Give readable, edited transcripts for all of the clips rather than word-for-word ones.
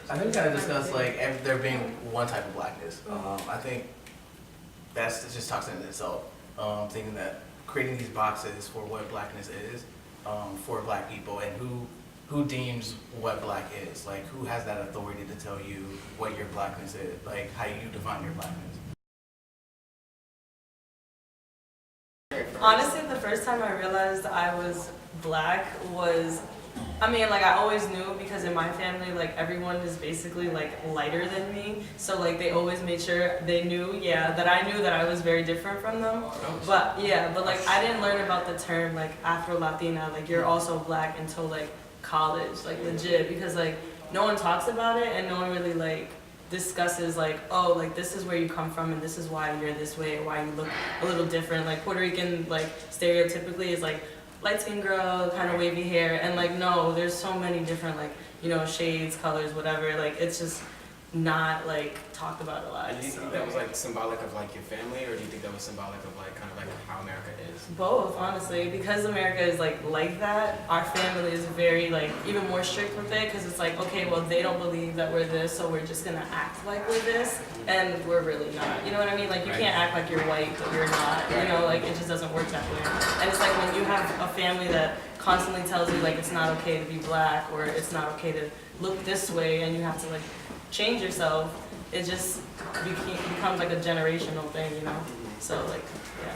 I think we kind of discussed like there being one type of blackness. I think that's just toxic in itself. Thinking that creating these boxes for what blackness is for black people and who deems what black is. Like who has that authority to tell you what your blackness is, like how you define your blackness. Honestly, the first time I realized I was black was, I mean, like I always knew because in my family, like everyone is basically like lighter than me. So like they always made sure they knew, that I knew that I was very different from them. But like I didn't learn about the term like Afro-Latina, like you're also black until like college, like legit, because like no one talks about it and no one really like discusses like, oh, like this is where you come from and this is why you're this way or why you look a little different. Like Puerto Rican like stereotypically is like light skinned girl, kind of wavy hair, and like no, there's so many different like, you know, shades, colors, whatever. Like it's just not like talked about a lot. Do you think that was like symbolic of like your family, or do you think that was symbolic of like kind of like how America is? Both, honestly, because America is like that. Our family is very like even more strict with it because it's like, okay, well they don't believe that we're this, so we're just gonna act like we're this, and we're really not. You know what I mean? Like you can't act like you're white but you're not. You know, like it just doesn't work that way. And it's like when you have a family that constantly tells you like it's not okay to be black or it's not okay to look this way, and you have to like change yourself, it just becomes like a generational thing, you know? So like,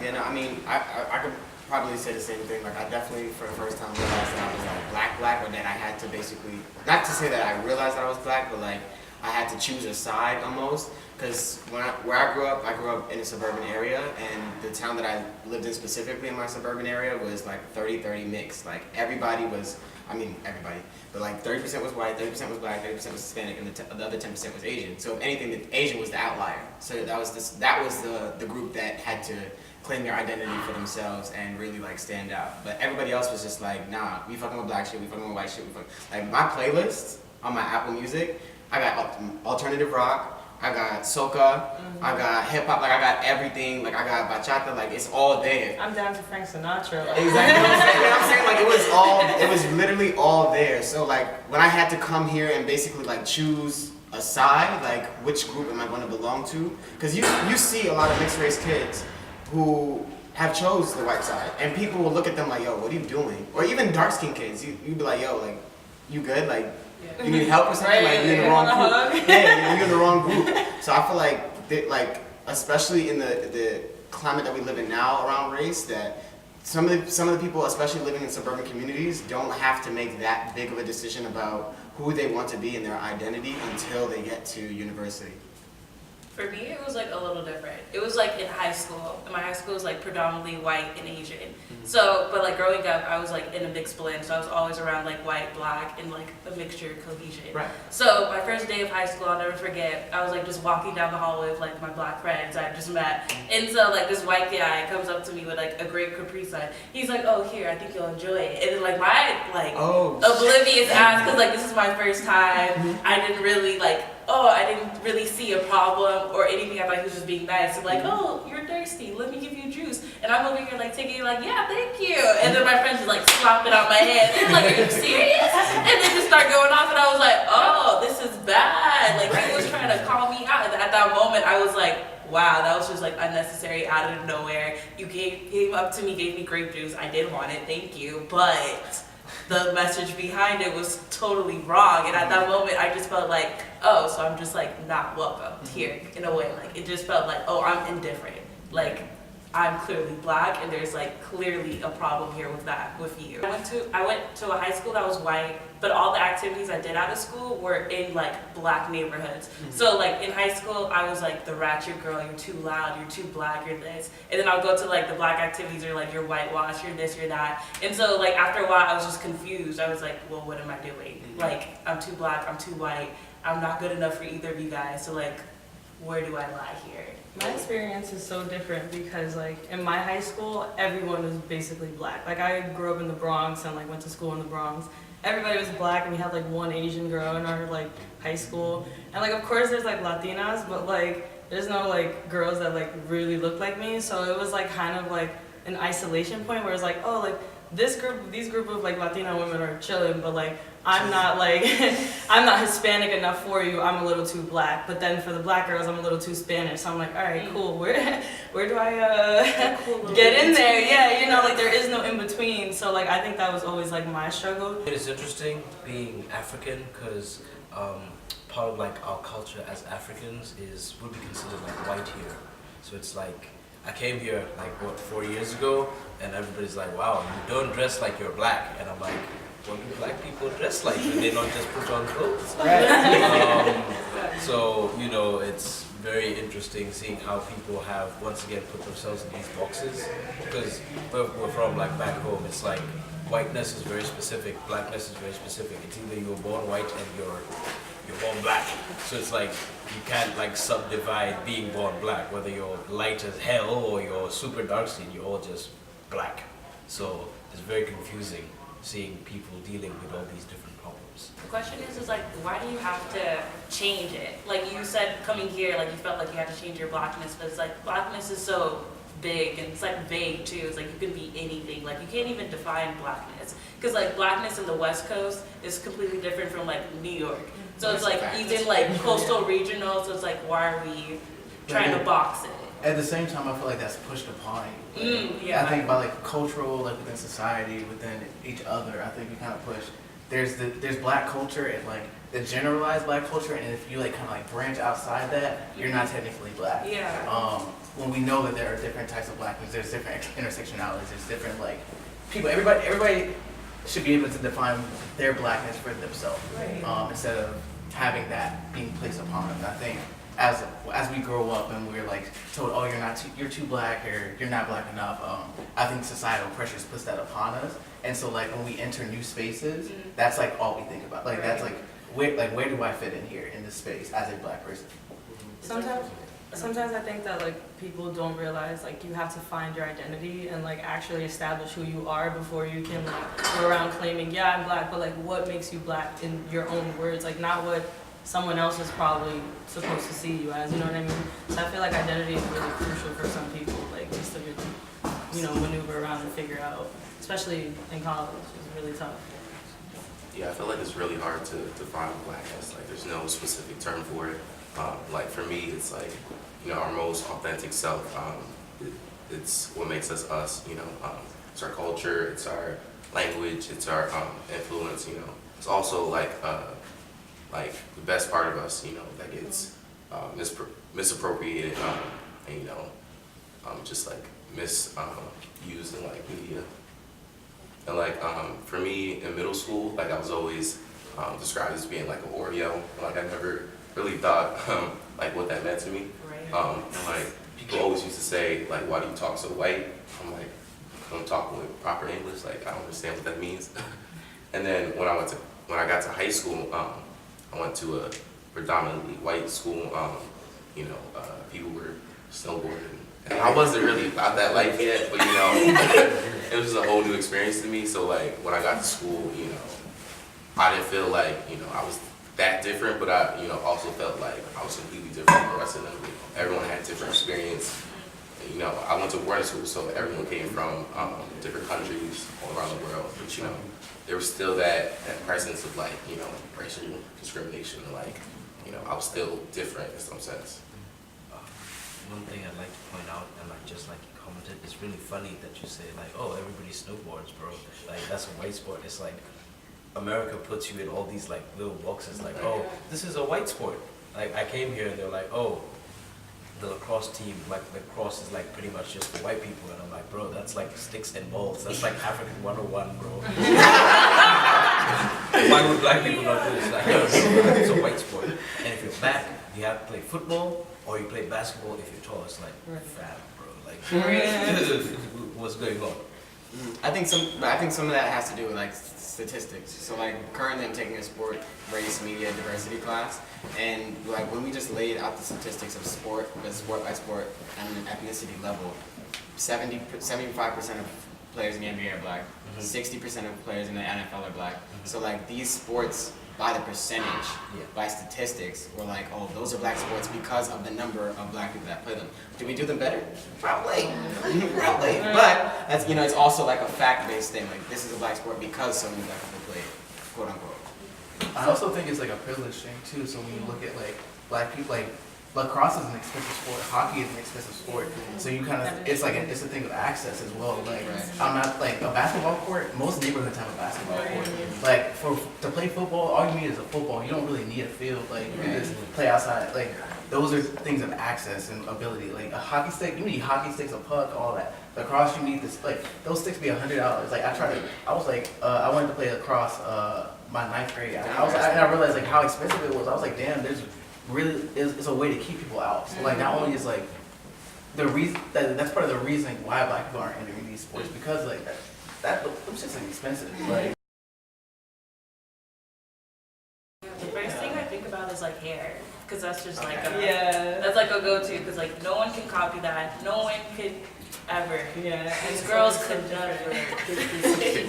Yeah, no, I mean, I could probably say the same thing. Like I definitely for the first time realized that I was like black, or that I had to basically, not to say that I realized that I was black, but like I had to choose a side almost. Because where I grew up in a suburban area, and the town that I lived in specifically in my suburban area was like 30-30 mix. Like everybody was, I mean everybody, but like 30% was white, 30% was black, 30% was Hispanic, and the other 10% was Asian. So if anything, the Asian was the outlier. So that was the group that had to claim their identity for themselves and really like stand out. But everybody else was just like, nah, we fucking with black shit, we fucking with white shit, like my playlist on my Apple Music, I got alternative rock, I got soca, I got hip hop, like I got everything, like I got bachata, like it's all there. I'm down to Frank Sinatra. Exactly what I'm saying, like it was literally all there. So like when I had to come here and basically like choose a side, like which group am I going to belong to? Because you see a lot of mixed race kids who have chose the white side, and people will look at them like, yo, what are you doing? Or even dark skinned kids, you'd be like, yo, like you good? Like you need help or something? Like you're in the wrong group. Yeah, you're in the wrong group. So I feel like especially in the climate that we live in now around race, that some of the people, especially living in suburban communities, don't have to make that big of a decision about who they want to be in their identity until they get to university. For me, it was like a little different. It was like in high school. And my high school was like predominantly white and Asian. So, but like growing up, I was like in a mixed blend. So I was always around like white, black, and like a mixture, cohesion. Right. So my first day of high school, I'll never forget, I was like just walking down the hallway with like my black friends I just met. And so like this white guy comes up to me with like a grape Capri Sun. He's like, oh, here, I think you'll enjoy it. And then like my like oblivious ass, because like this is my first time, I didn't really like, I didn't really see a problem or anything. I thought he was just being nice. I'm like, oh, you're thirsty, let me give you juice. And I'm over here like taking it like, yeah, thank you. And then my friends just like slap it out my head. They're like, are you serious? And they just start going off, and I was like, oh, this is bad. Like he was trying to call me out. And at that moment, I was like, wow, that was just like unnecessary, out of nowhere. You came up to me, gave me grape juice. I did want it, thank you. But the message behind it was totally wrong, and at that moment I just felt like, oh, so I'm just like not welcome here in a way. Like it just felt like, oh, I'm indifferent, like I'm clearly black and there's like clearly a problem here with that, with you. I went to a high school that was white, but all the activities I did out of school were in like black neighborhoods. So like in high school, I was like the ratchet girl, you're too loud, you're too black, you're this. And then I'll go to like the black activities or like you're whitewashed, you're this, you're that. And so like after a while, I was just confused. I was like, well, what am I doing? Like I'm too black, I'm too white, I'm not good enough for either of you guys. So like, where do I lie here? My experience is so different because like in my high school, everyone was basically black. Like I grew up in the Bronx and like went to school in the Bronx. Everybody was black, and we had like one Asian girl in our like high school. And like of course there's like Latinas, but like there's no like girls that like really look like me. So it was like kind of like an isolation point where it's like, oh, like these group of like Latina women are chilling, but like I'm not like, I'm not Hispanic enough for you, I'm a little too black. But then for the black girls, I'm a little too Spanish. So I'm like, all right, cool, where do I get in there? Yeah, you know, like there is no in between. So like I think that was always like my struggle. It is interesting being African because part of like our culture as Africans is would be considered like white here. So it's like I came here like what 4 years ago, and everybody's like, "Wow, you don't dress like you're black," and I'm like, "What do black people dress like? Do they not just put on clothes?" So you know, it's very interesting seeing how people have once again put themselves in these boxes because where we're from, like back home, it's like whiteness is very specific, blackness is very specific. It's either you're born white and you're born black. So it's like you can't like subdivide being born black, whether you're light as hell or you're super dark skin, you're all just black. So it's very confusing seeing people dealing with all these different problems. The question is like, why do you have to change it? Like you said, coming here, like you felt like you had to change your blackness, but it's like blackness is so big and it's like vague too. It's like you can be anything. Like you can't even define blackness because like blackness in the West Coast is completely different from like New York. So it's like even like coastal regional. So it's like, why are we trying to box it? At the same time, I feel like that's pushed upon you. Yeah. I think by like cultural, like within society, within each other, I think we kind of push. There's black culture and like the generalized black culture, and if you like kind of like branch outside that, you're not technically black. Yeah. When we know that there are different types of blackness, there's different intersectionalities, there's different like people. Everybody should be able to define their blackness for themselves, instead of having that being placed upon them. And I think as we grow up and we're like told, oh, you're too black or you're not black enough, I think societal pressures puts that upon us. And so like when we enter new spaces, that's like all we think about. Like that's like where do I fit in here in this space as a black person? Sometimes I think that like people don't realize like you have to find your identity and like actually establish who you are before you can like go around claiming, yeah, I'm black, but like what makes you black in your own words, like not what someone else is probably supposed to see you as, you know what I mean? So I feel like identity is really crucial for some people, like just to really, you know, maneuver around and figure out, especially in college, it's really tough. Yeah, I feel like it's really hard to define blackness. Like, there's no specific term for it. Like, for me, it's like, you know, our most authentic self. It's what makes us us, you know. It's our culture, it's our language, it's our influence, you know. It's also like the best part of us, you know, that gets misappropriated and, you know, just like misused in like media. And like for me in middle school, like I was always described as being like an Oreo. Like I never really thought like what that meant to me. Right. And like people always used to say like, why do you talk so white? I'm like, I'm talking with proper English. Like I don't understand what that means. And then when I got to high school, I went to a predominantly white school. You know, people were snowboarding. And I wasn't really about that life yet, but you know, it was just a whole new experience to me. So like when I got to school, you know, I didn't feel like, you know, I was that different, but I, you know, also felt like I was completely different from the rest of them. You know, everyone had different experience. And, you know, I went to boarding school, so everyone came from different countries all around the world. But you know, there was still that presence of like, you know, racial discrimination. Like, you know, I was still different in some sense. One thing I'd like to point out, and like just like you commented, it's really funny that you say like, oh, everybody snowboards, bro. Like that's a white sport. It's like America puts you in all these like little boxes. Like, oh, this is a white sport. Like I came here and they're like, oh, the lacrosse team, like lacrosse is like pretty much just for white people, and I'm like, bro, that's like sticks and balls. That's like African 101, bro. Why would black people not do this? Like, it's a white sport. And if you're black, you have to play football. Or you play basketball if you're tall. It's like, fat, bro. Like, what's going on? I think some of that has to do with like statistics. So like currently I'm taking a sport, race, media, diversity class, and like when we just laid out the statistics of sport, but sport by sport, and an ethnicity level, 75% of players in the NBA are black, 60% of players in the NFL are black. So like these sports, by the percentage, by statistics, we're like, oh, those are black sports because of the number of black people that play them. Do we do them better? Probably. Probably. But that's, you know, it's also like a fact-based thing. Like this is a black sport because so many black people play it, quote unquote. I also think it's like a privilege thing too. So when you look at like black people, like lacrosse is an expensive sport, hockey is an expensive sport. So you kind of, it's like it's a thing of access as well. Like I'm not like a basketball court. Most neighborhoods have a basketball court. Like to play football, all you need is a football. You don't really need a field. Like you can just play outside. Like those are things of access and ability. Like a hockey stick, you need hockey sticks, a puck, all that. Lacrosse, you need this. Like those sticks be $100. Like I wanted to play lacrosse my 9th grade. And I realized like how expensive it was. I was like, damn, there's really is a way to keep people out. So like not only is like the reason that's part of the reason why black people aren't entering these sports, because like that those shit's like expensive. Like The first thing I think about is like hair, because that's just like Yeah. that's like a go-to, because like no one can copy that, no one could ever. Yeah. These it's girls so could different. never.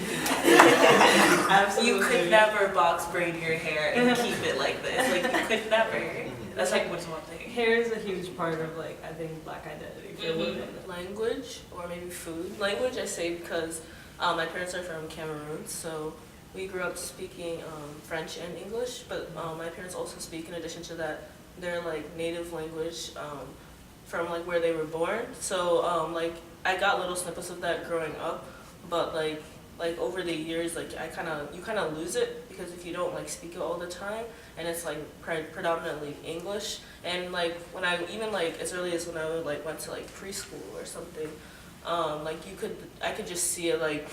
Absolutely. You could never box braid your hair and keep it like this. Like you could never. That's like what's one thing. Hair is a huge part of like I think black identity for women. Language or maybe food. Language I say because my parents are from Cameroon, so we grew up speaking French and English, but my parents also speak, in addition to that, their like native language from like where they were born. So like I got little snippets of that growing up, but like over the years, like you kind of lose it, because if you don't like speak it all the time, and it's like predominantly English, and like when I even like as early as when I like went to like preschool or something, like I could just see it like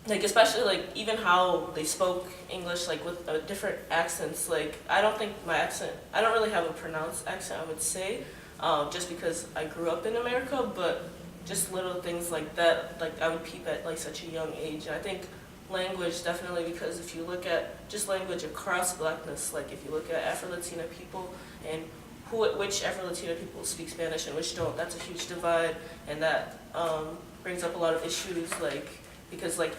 especially like even how they spoke English like with different accents. Like I don't really have a pronounced accent, I would say, just because I grew up in America, but just little things like that, like I would peep at like such a young age. And I think language definitely, because if you look at just language across Blackness, like if you look at Afro-Latina people and which Afro-Latina people speak Spanish and which don't, that's a huge divide, and that brings up a lot of issues, like because like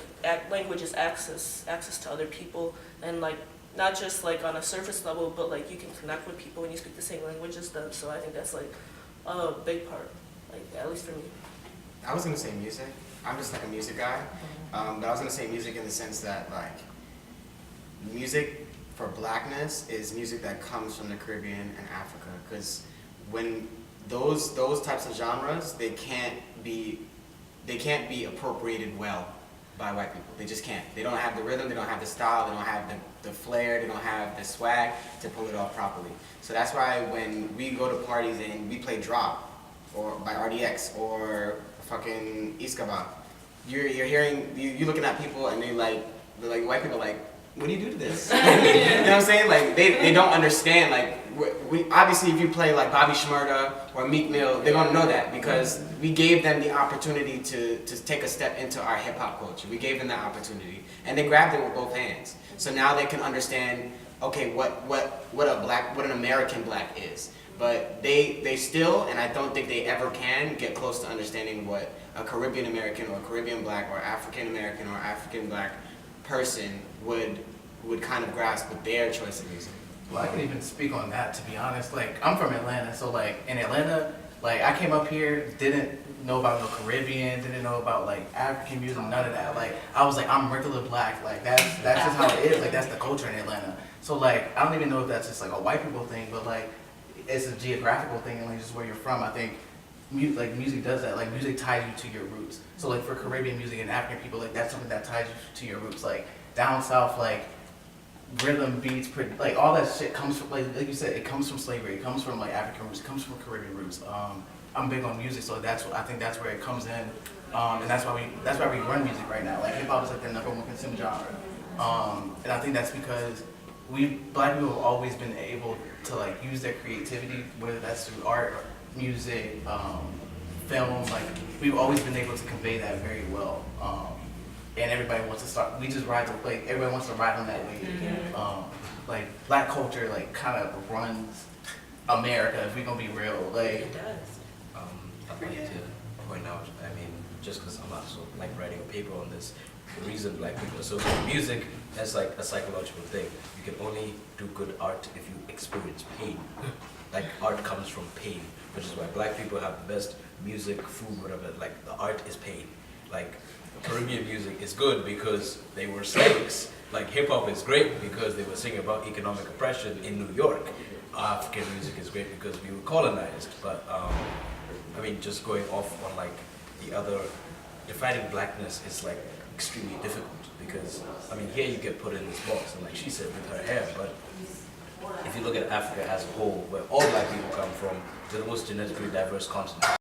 language is access to other people, and like not just like on a surface level, but like you can connect with people when you speak the same language as them. So I think that's like a big part, like at least for me. I was gonna say music. I'm just like a music guy, but I was gonna say music in the sense that like music for Blackness is music that comes from the Caribbean and Africa, because when those types of genres, they can't be appropriated well by white people. They just can't. They don't have the rhythm, they don't have the style, they don't have the flair, they don't have the swag to pull it off properly. So that's why when we go to parties and we play Drop or by RDX or fucking Iskaba, you're hearing, you're looking at people and they're like white people like, what do you do to this? You know what I'm saying? Like they don't understand. Like we obviously if you play like Bobby Shmurda or Meek Mill, they're gonna know that because we gave them the opportunity to take a step into our hip hop culture. We gave them that opportunity and they grabbed it with both hands. So now they can understand, okay, what an American black is. But they still, and I don't think they ever can, get close to understanding what a Caribbean American or Caribbean black or African American or African black person would kind of grasp with their choice of music. Well, I can even speak on that, to be honest. Like, I'm from Atlanta, so like in Atlanta, like I came up here, didn't know about no Caribbean, didn't know about like African music, none of that. Like I was like, I'm regular black. Like that's just how it is. Like that's the culture in Atlanta. So like I don't even know if that's just like a white people thing, but like it's a geographical thing and like just where you're from. I think music does that. Like music ties you to your roots. So like for Caribbean music and African people, like that's something that ties you to your roots. Like down south, like rhythm, beats, like all that shit comes from like you said, it comes from slavery. It comes from like African roots. It comes from Caribbean roots. I'm big on music, so I think that's where it comes in, and that's why we run music right now. Like hip hop is like the #1 consumed genre, and I think that's because black people have always been able to like use their creativity, whether that's through art, music, film. Like we've always been able to convey that very well, and everybody wants to start. We just ride the like everybody wants to ride on that wave. Like black culture, like kind of runs America. If we're gonna be real, like It does. I'd like to point out, I mean, just because I'm also like writing a paper on this, the reason black people associate music as like a psychological thing. You can only do good art if you experience pain. Like art comes from pain, which is why black people have the best music, food, whatever. Like the art is pain. Like Caribbean music is good because they were slaves. Like hip hop is great because they were singing about economic oppression in New York. African music is great because we were colonized. But I mean, just going off on like the other, defining blackness is like extremely difficult because I mean here you get put in this box and like she said with her hair, but if you look at Africa as a whole, where all black people come from, it's the most genetically diverse continent.